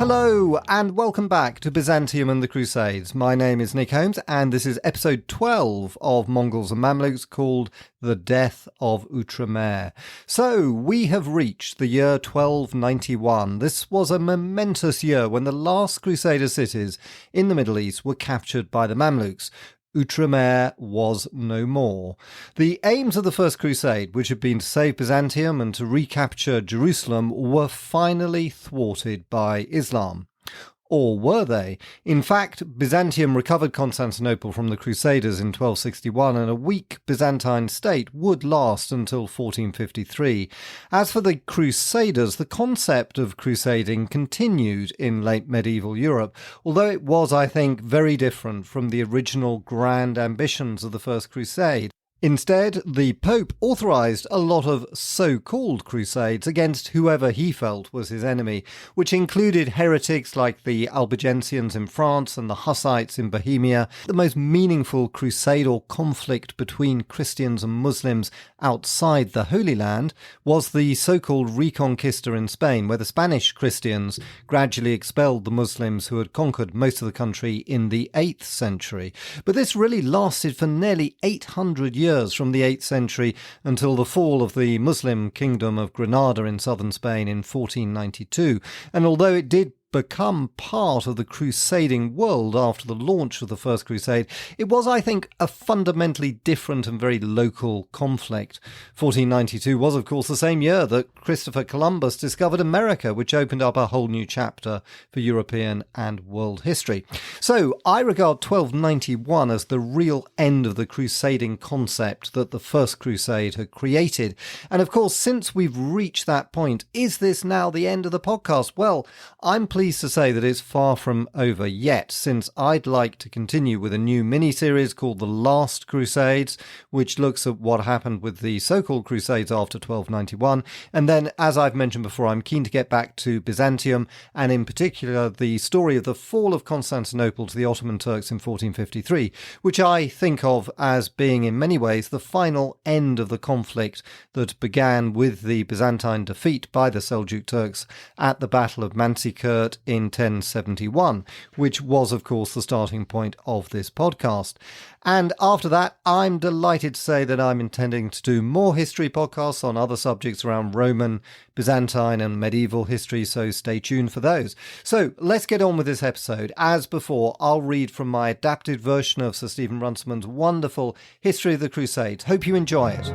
Hello and welcome back to Byzantium and the Crusades. My name is Nick Holmes and this is episode 12 of Mongols and Mamluks called The Death of Outremer. So we have reached the year 1291. This was a momentous year when the last Crusader cities in the Middle East were captured by the Mamluks. Outremer was no more. The aims of the First Crusade, which had been to save Byzantium and to recapture Jerusalem, were finally thwarted by Islam. Or were they? In fact, Byzantium recovered Constantinople from the Crusaders in 1261, and a weak Byzantine state would last until 1453. As for the Crusaders, the concept of crusading continued in late medieval Europe, although it was, I think, very different from the original grand ambitions of the First Crusade. Instead, the Pope authorised a lot of so-called crusades against whoever he felt was his enemy, which included heretics like the Albigensians in France and the Hussites in Bohemia. The most meaningful crusade or conflict between Christians and Muslims outside the Holy Land was the so-called Reconquista in Spain, where the Spanish Christians gradually expelled the Muslims who had conquered most of the country in the 8th century. But this really lasted for nearly 800 years, from the 8th century until the fall of the Muslim kingdom of Granada in southern Spain in 1492. And although it did become part of the crusading world after the launch of the First Crusade, it was, I think, a fundamentally different and very local conflict. 1492 was, of course, the same year that Christopher Columbus discovered America, which opened up a whole new chapter for European and world history. So I regard 1291 as the real end of the crusading concept that the First Crusade had created. And of course, since we've reached that point, is this now the end of the podcast? Well, I'm pleased to say that it's far from over yet, since I'd like to continue with a new mini-series called The Last Crusades, which looks at what happened with the so-called Crusades after 1291. And then, as I've mentioned before, I'm keen to get back to Byzantium, and in particular the story of the fall of Constantinople to the Ottoman Turks in 1453, which I think of as being in many ways the final end of the conflict that began with the Byzantine defeat by the Seljuk Turks at the Battle of Manzikert in 1071, which was, of course, the starting point of this podcast. And after that, I'm delighted to say that I'm intending to do more history podcasts on other subjects around Roman, Byzantine and medieval history, so stay tuned for those. So let's get on with this episode. As before, I'll read from my adapted version of Sir Stephen Runciman's wonderful History of the Crusades. Hope you enjoy it.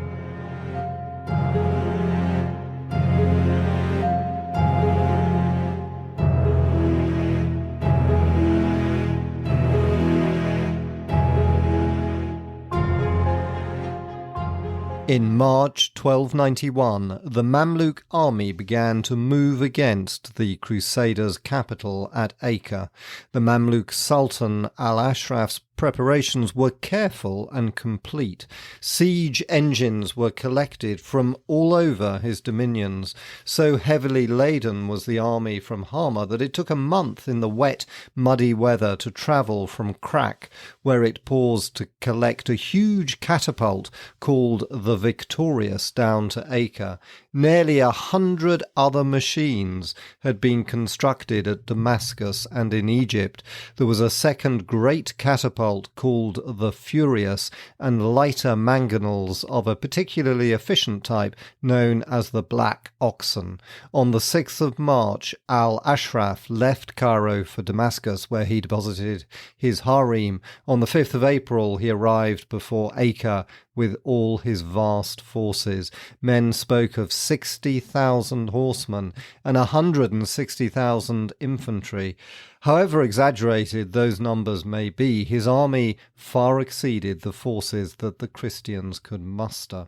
In March 1291, the Mamluk army began to move against the Crusaders' capital at Acre. The Mamluk Sultan Al-Ashraf's preparations were careful and complete. Siege engines were collected from all over his dominions. So heavily laden was the army from Hama that it took a month in the wet, muddy weather to travel from Krak, where it paused to collect a huge catapult called the Victorious down to Acre. Nearly 100 other machines had been constructed at Damascus and in Egypt. There was a second great catapult called the Furious, and lighter mangonels of a particularly efficient type known as the Black Oxen. On the 6th of March, Al-Ashraf left Cairo for Damascus, where he deposited his harem. On the 5th of April, he arrived before Acre with all his vast forces. Men spoke of 60,000 horsemen and 160,000 infantry. However exaggerated those numbers may be, his army far exceeded the forces that the Christians could muster.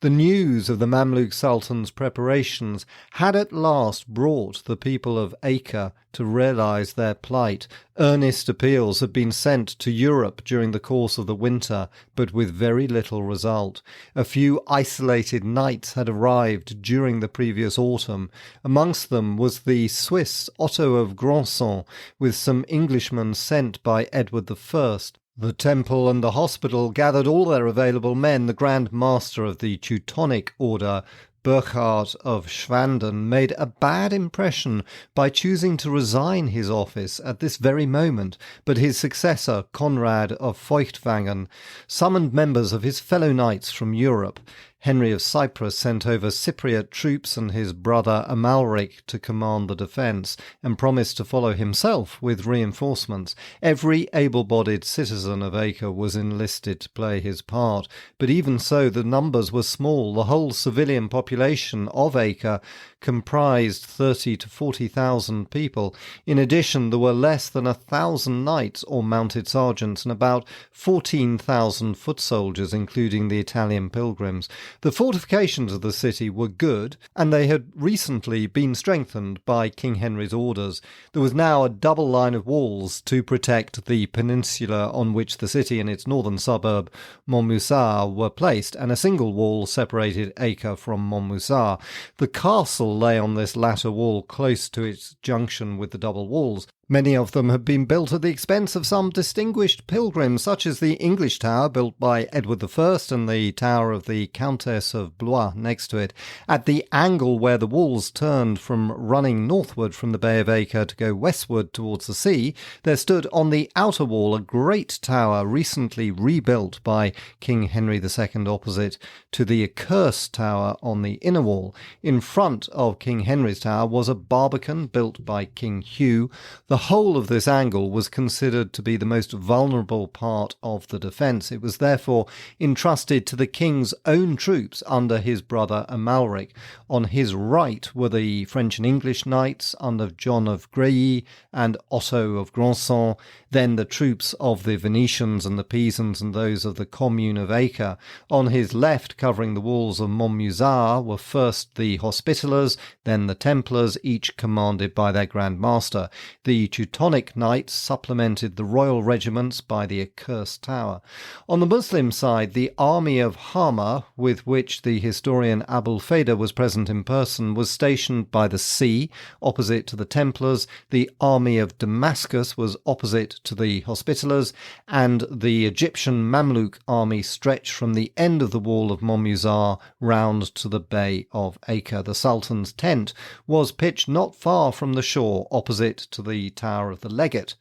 The news of the Mamluk Sultan's preparations had at last brought the people of Acre to realize their plight. Earnest appeals had been sent to Europe during the course of the winter, but with very little result. A few isolated knights had arrived during the previous autumn. Amongst them was the Swiss Otto of Grandson, with some Englishmen sent by Edward I. The temple and the hospital gathered all their available men. The Grand Master of the Teutonic Order, Burchard of Schwanden made a bad impression by choosing to resign his office at this very moment, but his successor, Conrad of Feuchtwangen, summoned members of his fellow knights from Europe. Henry of Cyprus sent over Cypriot troops and his brother Amalric to command the defence, and promised to follow himself with reinforcements. Every able-bodied citizen of Acre was enlisted to play his part, but even so the numbers were small. The whole civilian population of Acre comprised 30 to 40,000 people. In addition, there were less than 1,000 knights or mounted sergeants and about 14,000 foot soldiers, including the Italian pilgrims. The fortifications of the city were good, and they had recently been strengthened by King Henry's orders. There was now a double line of walls to protect the peninsula on which the city and its northern suburb, Montmusard, were placed, and a single wall separated Acre from Montmusard. The castle lay on this latter wall close to its junction with the double walls. Many of them had been built at the expense of some distinguished pilgrims, such as the English Tower, built by Edward I, and the Tower of the Countess of Blois next to it. At the angle where the walls turned from running northward from the Bay of Acre to go westward towards the sea, there stood on the outer wall a great tower recently rebuilt by King Henry II opposite to the accursed tower on the inner wall. In front of King Henry's Tower was a barbican built by King Hugh. The whole of this angle was considered to be the most vulnerable part of the defence. It was therefore entrusted to the king's own troops under his brother Amalric. On his right were the French and English knights under John of Grailly and Otto of Granson, then the troops of the Venetians and the Pisans and those of the commune of Acre. On his left, covering the walls of Montmusard, were first the Hospitallers, then the Templars, each commanded by their Grand Master. The Teutonic Knights supplemented the royal regiments by the accursed tower. On the Muslim side, the army of Hama, with which the historian Abul Feda was present in person, was stationed by the sea, opposite to the Templars. The army of Damascus was opposite to the Hospitallers, and the Egyptian Mamluk army stretched from the end of the wall of Montmusard round to the Bay of Acre. The Sultan's tent was pitched not far from the shore, opposite to the Tower of the Legate.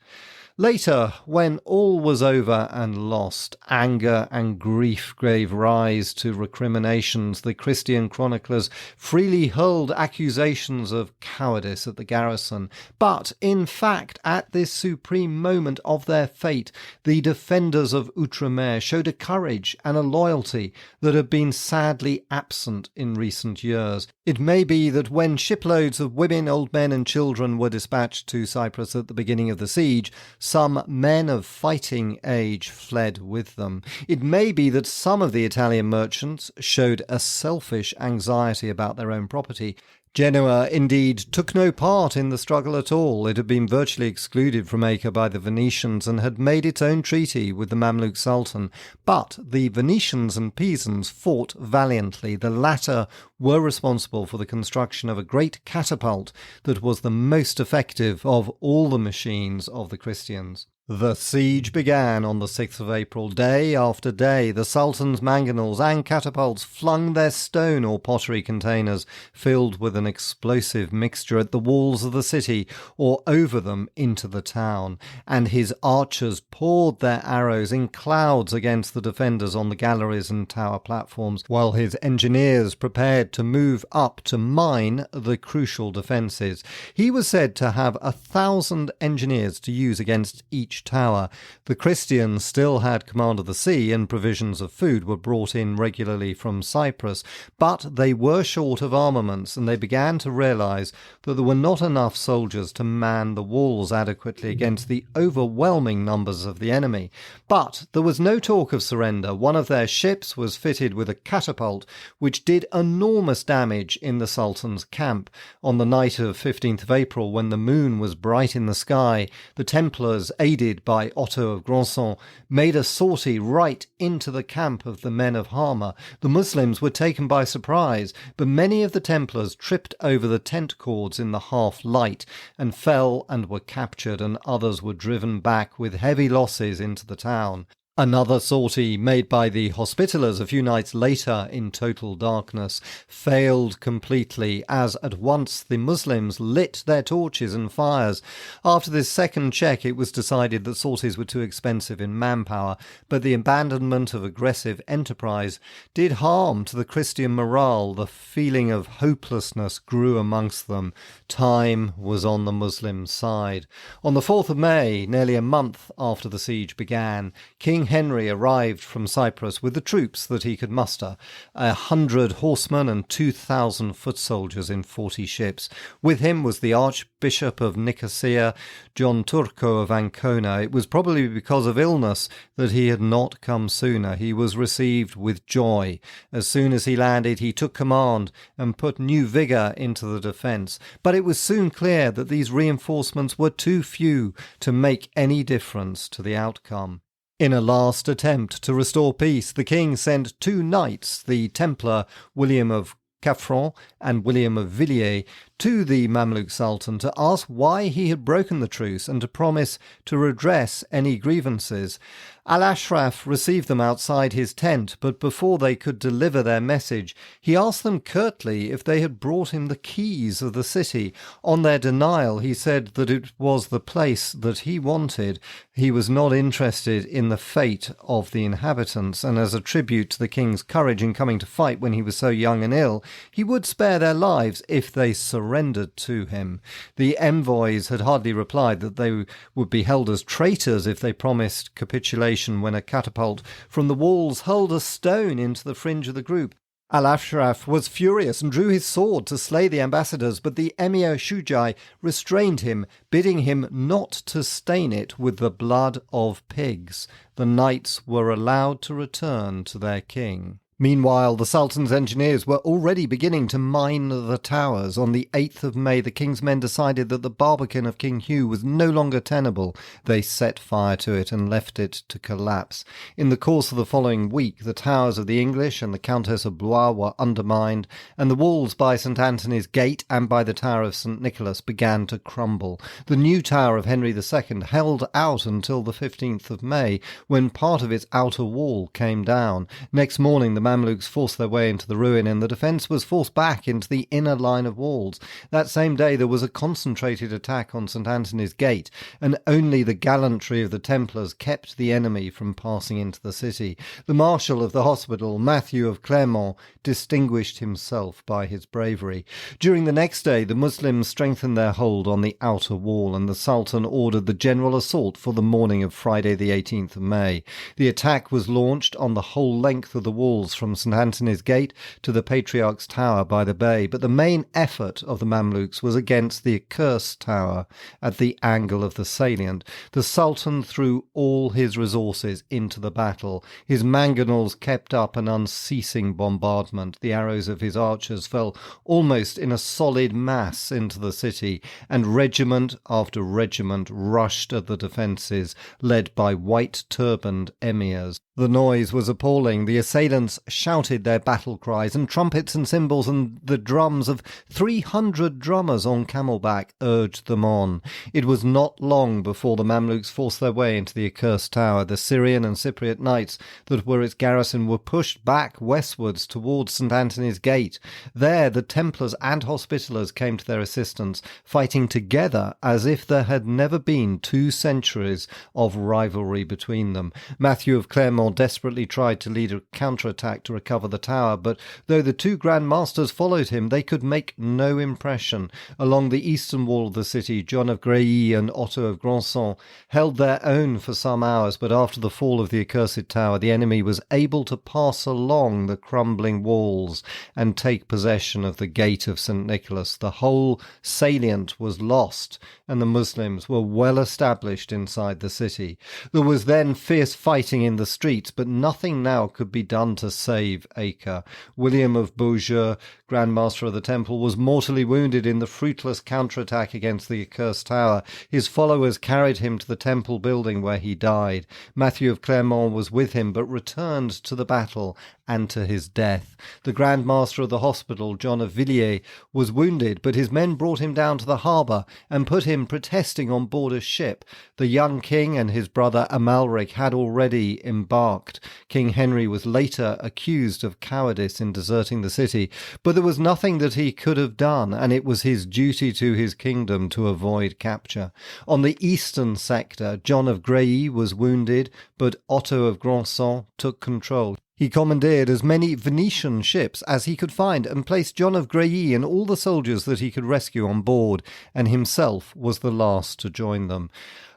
Later, when all was over and lost, anger and grief gave rise to recriminations. The Christian chroniclers freely hurled accusations of cowardice at the garrison. But, in fact, at this supreme moment of their fate, the defenders of Outremer showed a courage and a loyalty that had been sadly absent in recent years. It may be that when shiploads of women, old men and children were dispatched to Cyprus at the beginning of the siege, some men of fighting age fled with them. It may be that some of the Italian merchants showed a selfish anxiety about their own property. Genoa, indeed, took no part in the struggle at all. It had been virtually excluded from Acre by the Venetians and had made its own treaty with the Mamluk Sultan. But the Venetians and Pisans fought valiantly. The latter were responsible for the construction of a great catapult that was the most effective of all the machines of the Christians. The siege began on the 6th of April. Day after day, the Sultan's mangonels and catapults flung their stone or pottery containers filled with an explosive mixture at the walls of the city or over them into the town, and his archers poured their arrows in clouds against the defenders on the galleries and tower platforms, while his engineers prepared to move up to mine the crucial defences. He was said to have 1,000 engineers to use against each tower. The Christians still had command of the sea, and provisions of food were brought in regularly from Cyprus, but they were short of armaments, and they began to realise that there were not enough soldiers to man the walls adequately against the overwhelming numbers of the enemy. But there was no talk of surrender. One of their ships was fitted with a catapult, which did enormous damage in the Sultan's camp. On the night of 15th of April, when the moon was bright in the sky, the Templars, aided by Otto of Granson, made a sortie right into the camp of the men of Hama. The Muslims were taken by surprise, but many of the Templars tripped over the tent cords in the half-light and fell and were captured, and others were driven back with heavy losses into the town. Another sortie made by the Hospitallers a few nights later in total darkness failed completely, as at once the Muslims lit their torches and fires. After this second check, it was decided that sorties were too expensive in manpower, but the abandonment of aggressive enterprise did harm to the Christian morale. The feeling of hopelessness grew amongst them. Time was on the Muslim side. On the 4th of May, nearly a month after the siege began, King Henry arrived from Cyprus with the troops that he could muster, 100 horsemen and 2,000 foot soldiers in 40 ships. With him was the Archbishop of Nicosia, John Turco of Ancona. It was probably because of illness that he had not come sooner. He was received with joy. As soon as he landed, he took command and put new vigour into the defence. But it was soon clear that these reinforcements were too few to make any difference to the outcome. In a last attempt to restore peace, the king sent 2 knights, the Templar William of Cafron and William of Villiers, to the Mamluk Sultan to ask why he had broken the truce and to promise to redress any grievances. Al-Ashraf received them outside his tent, but before they could deliver their message, he asked them curtly if they had brought him the keys of the city. On their denial, he said that it was the place that he wanted. He was not interested in the fate of the inhabitants, and as a tribute to the king's courage in coming to fight when he was so young and ill, he would spare their lives if they surrendered to him. The envoys had hardly replied that they would be held as traitors if they promised capitulation when a catapult from the walls hurled a stone into the fringe of the group. Al-Ashraf was furious and drew his sword to slay the ambassadors, but the Emir Shujai restrained him, bidding him not to stain it with the blood of pigs. The knights were allowed to return to their king. Meanwhile, the Sultan's engineers were already beginning to mine the towers. On the 8th of May, the king's men decided that the barbican of King Hugh was no longer tenable. They set fire to it and left it to collapse. In the course of the following week, the towers of the English and the Countess of Blois were undermined, and the walls by St. Anthony's Gate and by the Tower of St. Nicholas began to crumble. The new tower of Henry II held out until the 15th of May, when part of its outer wall came down. Next morning, the Mamluks forced their way into the ruin, and the defence was forced back into the inner line of walls. That same day there was a concentrated attack on St. Anthony's Gate, and only the gallantry of the Templars kept the enemy from passing into the city. The Marshal of the Hospital, Matthew of Clermont, distinguished himself by his bravery. During the next day the Muslims strengthened their hold on the outer wall, and the Sultan ordered the general assault for the morning of Friday the 18th of May. The attack was launched on the whole length of the walls from St. Anthony's Gate to the Patriarch's Tower by the bay, but the main effort of the Mamluks was against the Accursed Tower at the angle of the salient. The Sultan threw all his resources into the battle. His mangonels kept up an unceasing bombardment. The arrows of his archers fell almost in a solid mass into the city, and regiment after regiment rushed at the defences, led by white-turbaned emirs. The noise was appalling. The assailants shouted their battle cries, and trumpets and cymbals and the drums of 300 drummers on camelback urged them on. It was not long before the Mamluks forced their way into the Accursed Tower. The Syrian and Cypriot knights that were its garrison were pushed back westwards towards St. Anthony's Gate. There the Templars and Hospitallers came to their assistance, fighting together as if there had never been 2 centuries of rivalry between them. Matthew of Clermont desperately tried to lead a counterattack to recover the tower, but though the 2 Grand Masters followed him, they could make no impression. Along the eastern wall of the city, John of Grailly and Otto of Grandson held their own for some hours, but after the fall of the Accursed Tower, the enemy was able to pass along the crumbling walls and take possession of the Gate of St. Nicholas. The whole salient was lost, and the Muslims were well established inside the city. There was then fierce fighting in the streets, streets, but nothing now could be done to save Acre. William of Beaujeu, Grand Master of the Temple, was mortally wounded in the fruitless counterattack against the accursed tower. His followers carried him to the temple building where he died. Matthew of Clermont was with him, but returned to the battle and to his death. The Grand Master of the hospital, John of Villiers, was wounded, but his men brought him down to the harbour and put him protesting on board a ship. The young king and his brother Amalric had already embarked. King Henry was later accused of cowardice in deserting the city, but there was nothing that he could have done, and it was his duty to his kingdom to avoid capture. On the eastern sector, John of Grailly was wounded, but Otto of Grandson took control. He commandeered as many Venetian ships as he could find and placed John of Grailly and all the soldiers that he could rescue on board, and himself was the last to join them.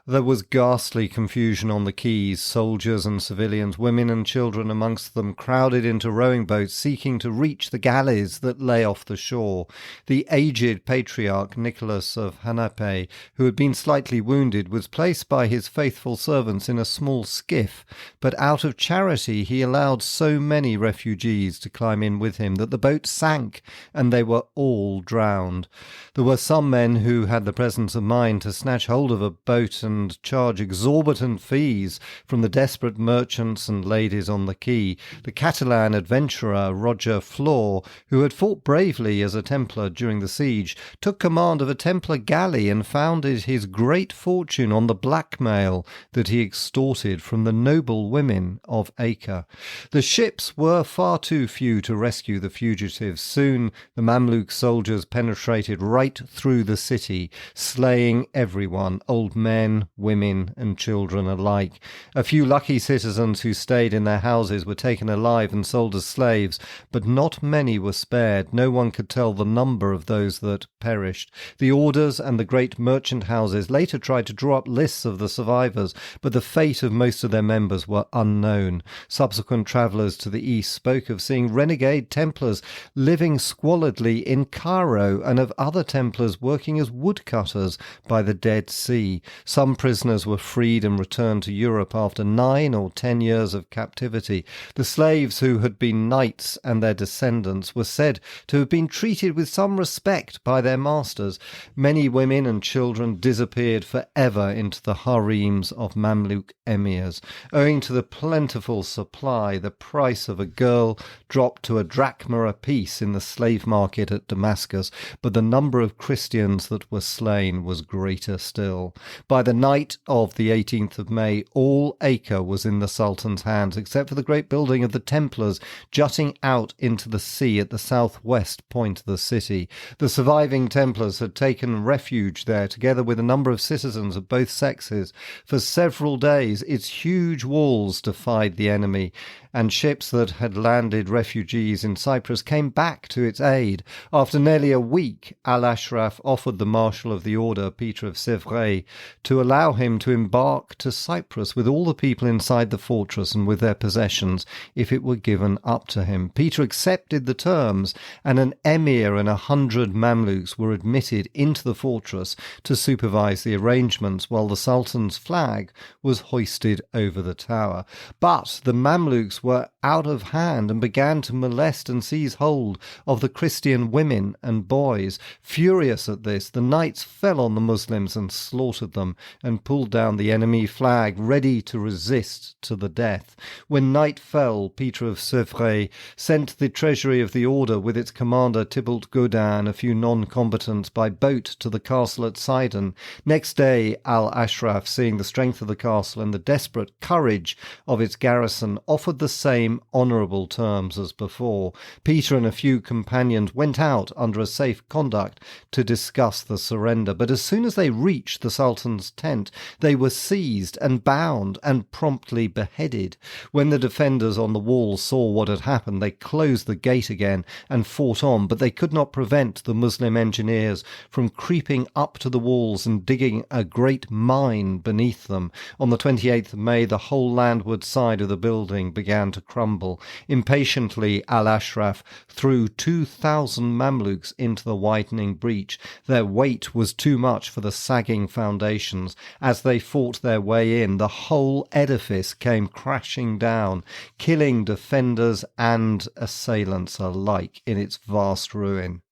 There was ghastly confusion on the quays, soldiers and civilians, women and children amongst them, crowded into rowing boats seeking to reach the galleys that lay off the shore. The aged patriarch Nicholas of Hanape, who had been slightly wounded, was placed by his faithful servants in a small skiff, but out of charity he allowed so many refugees to climb in with him that the boat sank and they were all drowned. There were some men who had the presence of mind to snatch hold of a boat and charge exorbitant fees from the desperate merchants and ladies on the quay. The Catalan adventurer Roger Flor, who had fought bravely as a Templar during the siege, took command of a Templar galley and founded his great fortune on the blackmail that he extorted from the noble women of Acre. The ships were far too few to rescue the fugitives. Soon the Mamluk soldiers penetrated right through the city, slaying everyone, old men, women and children alike. A few lucky citizens who stayed in their houses were taken alive and sold as slaves, but not many were spared. No one could tell the number of those that perished. The orders and the great merchant houses later tried to draw up lists of the survivors, but the fate of most of their members were unknown. Subsequent travellers to the east spoke of seeing renegade Templars living squalidly in Cairo and of other Templars working as woodcutters by the Dead Sea. Some prisoners were freed and returned to Europe after 9 or 10 years of captivity. The slaves who had been knights and their descendants were said to have been treated with some respect by their masters. Many women and children disappeared forever into the harems of Mamluk emirs. Owing to the plentiful supply, the price of a girl dropped to a drachma apiece in the slave market at Damascus, but the number of Christians that were slain was greater still. By the night of the 18th of May, all Acre was in the Sultan's hands, except for the great building of the Templars jutting out into the sea at the southwest point of the city. The surviving Templars had taken refuge there, together with a number of citizens of both sexes. For several days its huge walls defied the enemy, and ships that had landed refugees in Cyprus came back to its aid. After nearly a week, Al-Ashraf offered the Marshal of the Order, Peter of Sèvres, to allow him to embark to Cyprus with all the people inside the fortress and with their possessions, if it were given up to him. Peter accepted the terms, and an emir and 100 Mamluks were admitted into the fortress to supervise the arrangements while the Sultan's flag was hoisted over the tower. But the Mamluks were out of hand and began to molest and seize hold of the Christian women and boys. Furious at this, the knights fell on the Muslims and slaughtered them, and pulled down the enemy flag, ready to resist to the death. When night fell, Peter of Sèvres sent the treasury of the order with its commander Tybalt Godin and a few non-combatants by boat to the castle at Sidon. Next day, Al-Ashraf, seeing the strength of the castle and the desperate courage of its garrison, offered the same honourable terms as before. Peter and a few companions went out under a safe conduct to discuss the surrender, but as soon as they reached the Sultan's tent, they were seized and bound and promptly beheaded. When the defenders on the wall saw what had happened, they closed the gate again and fought on, but they could not prevent the Muslim engineers from creeping up to the walls and digging a great mine beneath them. On the 28th of May, the whole landward side of the building began to crumble. Impatiently, Al-Ashraf threw 2,000 Mamluks into the widening breach. Their weight was too much for the sagging foundations. as they fought their way in, the whole edifice came crashing down, killing defenders and assailants alike in its vast ruin.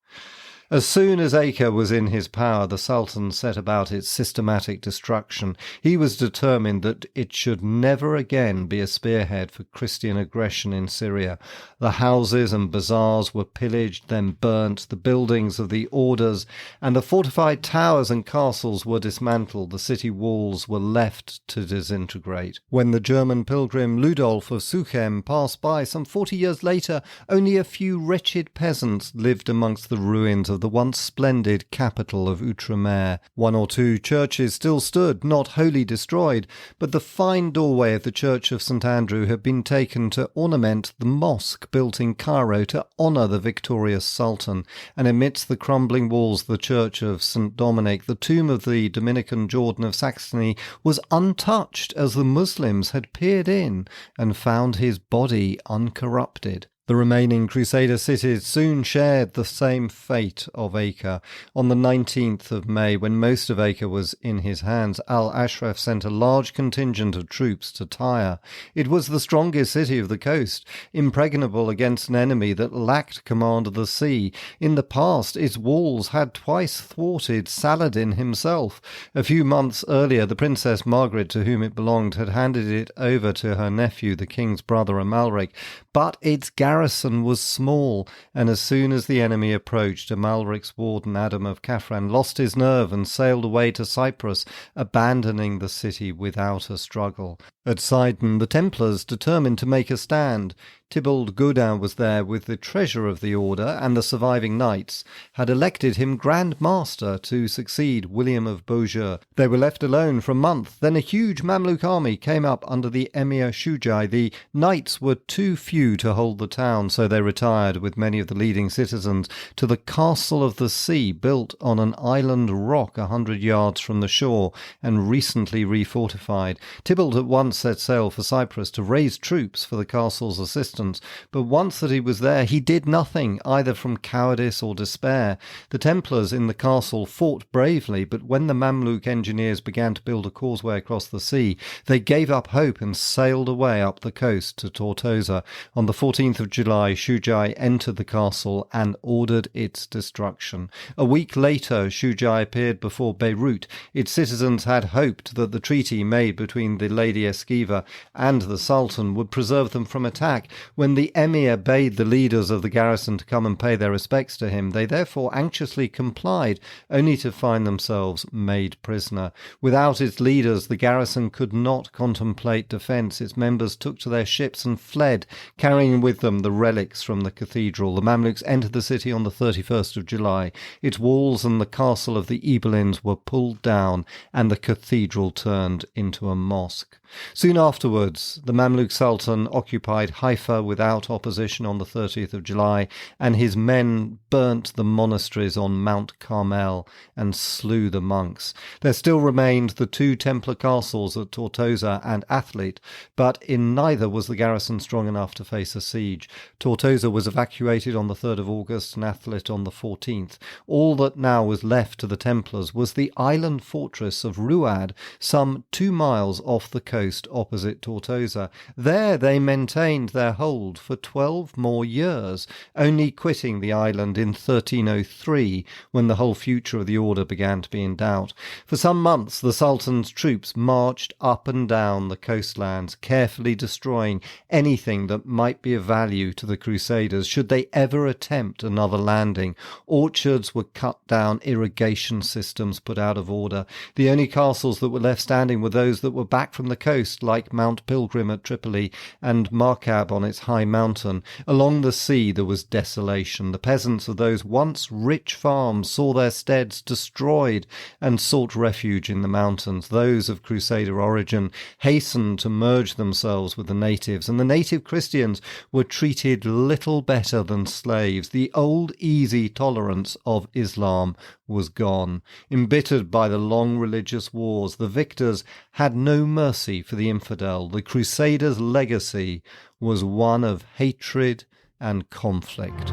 As soon as Acre was in his power, the Sultan set about its systematic destruction. He was determined that it should never again be a spearhead for Christian aggression in Syria. The houses and bazaars were pillaged, then burnt, the buildings of the orders and the fortified towers and castles were dismantled, the city walls were left to disintegrate. When the German pilgrim Ludolf of Suchem passed by some 40 years later, only a few wretched peasants lived amongst the ruins of the once splendid capital of Outremer. One or two churches still stood, not wholly destroyed, but the fine doorway of the church of St. Andrew had been taken to ornament the mosque built in Cairo to honour the victorious Sultan, and amidst the crumbling walls of the church of St. Dominic, the tomb of the Dominican Jordan of Saxony was untouched as the Muslims had peered in and found his body uncorrupted. The remaining Crusader cities soon shared the same fate of Acre. On the 19th of May, when most of Acre was in his hands, Al-Ashraf sent a large contingent of troops to Tyre. It was the strongest city of the coast, impregnable against an enemy that lacked command of the sea. In the past, its walls had twice thwarted Saladin himself. A few months earlier, the Princess Margaret, to whom it belonged, had handed it over to her nephew, the king's brother Amalric, but its garrison was small, and as soon as the enemy approached, Amalric's warden Adam of Kaffran lost his nerve and sailed away to Cyprus, abandoning the city without a struggle. At Sidon, the Templars determined to make a stand. Tybalt Godin was there with the treasure of the order, and the surviving knights had elected him Grand Master to succeed William of Beaujeu. They were left alone for a month. Then a huge Mamluk army came up under the Emir Shujai. The knights were too few to hold the town, so they retired with many of the leading citizens to the Castle of the Sea, built on an island rock 100 yards from the shore and recently refortified. Tybalt at once set sail for Cyprus to raise troops for the castle's assistance, but once that he was there, he did nothing, either from cowardice or despair. The Templars in the castle fought bravely, but when the Mamluk engineers began to build a causeway across the sea, they gave up hope and sailed away up the coast to Tortosa. On the 14th of July, Shujai entered the castle and ordered its destruction. A week later, Shujai appeared before Beirut. Its citizens had hoped that the treaty made between the Lady Esquiva and the Sultan would preserve them from attack. When the emir bade the leaders of the garrison to come and pay their respects to him, they therefore anxiously complied, only to find themselves made prisoner. Without its leaders, the garrison could not contemplate defence. Its members took to their ships and fled, carrying with them the relics from the cathedral. The Mamluks entered the city on the 31st of July. Its walls and the castle of the Ibelins were pulled down, and the cathedral turned into a mosque. Soon afterwards, the Mamluk Sultan occupied Haifa without opposition on the 30th of July, and his men burnt the monasteries on Mount Carmel and slew the monks. There still remained the two Templar castles at Tortosa and Athlete, but in neither was the garrison strong enough to face a siege. Tortosa was evacuated on the 3rd of August and Athlete on the 14th. All that now was left to the Templars was the island fortress of Ruad, some 2 miles off the coast opposite Tortosa. There they maintained their hold for 12 more years, only quitting the island in 1303, when the whole future of the order began to be in doubt. For some months the Sultan's troops marched up and down the coastlands, carefully destroying anything that might be of value to the Crusaders should they ever attempt another landing. Orchards were cut down, irrigation systems put out of order. The only castles that were left standing were those that were back from the coast, like Mount Pilgrim at Tripoli and Markab on its high mountain. Along the sea there was desolation. The peasants of those once rich farms saw their steads destroyed and sought refuge in the mountains. Those of Crusader origin hastened to merge themselves with the natives, and the native Christians were treated little better than slaves. The old easy tolerance of Islam was gone. Embittered by the long religious wars, the victors had no mercy for the infidel. The Crusaders' legacy was one of hatred and conflict.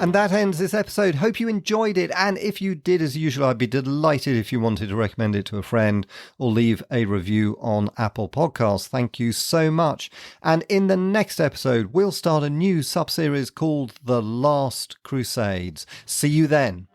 And that ends this episode. Hope you enjoyed it. And if you did, as usual, I'd be delighted if you wanted to recommend it to a friend or leave a review on Apple Podcasts. Thank you so much. And in the next episode, we'll start a new sub-series called The Last Crusades. See you then.